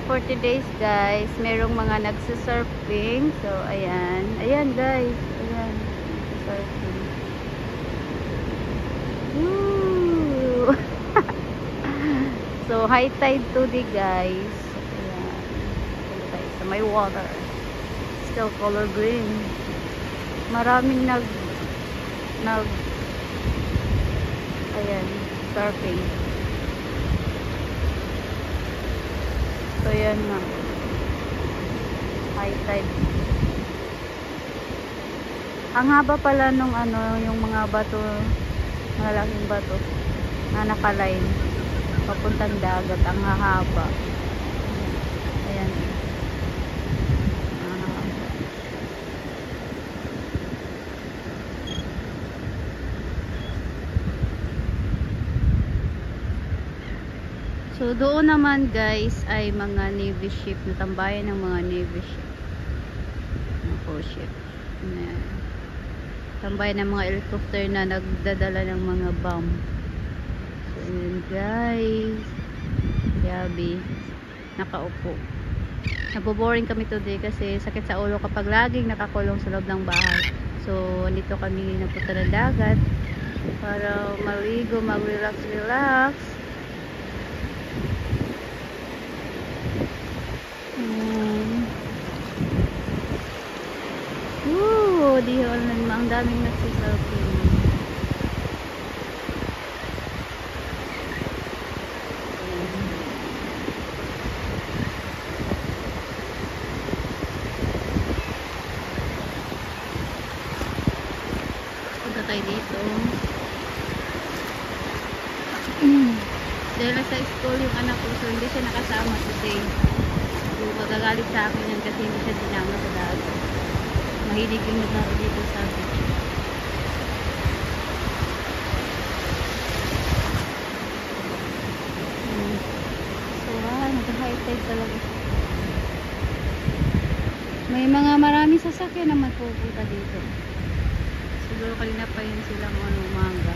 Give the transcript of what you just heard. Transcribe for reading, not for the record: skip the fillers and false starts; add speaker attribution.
Speaker 1: for today's guys, merong mga nagsisurfing. So ayan, ayan guys, ayan, nagsisurfing. Woo! So high tide today guys. Ayan, guys, sa may water, still color green. Maraming ayan, surfing. So yan na, high tide. Ang haba pala nung ano, yung mga bato, malaking bato na nakaline papuntang dagat, ang hahaba. Ayan, hahaba. So doon naman guys ay mga navy ship, natambayan ng mga navy ship, mga cruise ship. Ayan. Tambayan ng mga helicopter na nagdadala ng mga bomb. So yun guys, yabi, nakaupo. Naboboring kami today kasi sakit sa ulo kapag laging nakakulong sa loob ng bahay. So dito kami napunta ng dagat para maligo, mag-relax. Woo! Di ang daming nagsiselfie. Punta tayo dito. Dahil sa school yung anak ko, so hindi siya nakasama today. So magagalit sa akin yan kasi hindi siya dinama sa dagat. Mahilig yung naglaro dito sa beach. So nag-high tide talaga. May mga maraming sasakyan naman pupunta dito. Siguro kanina pa yun silang umaga.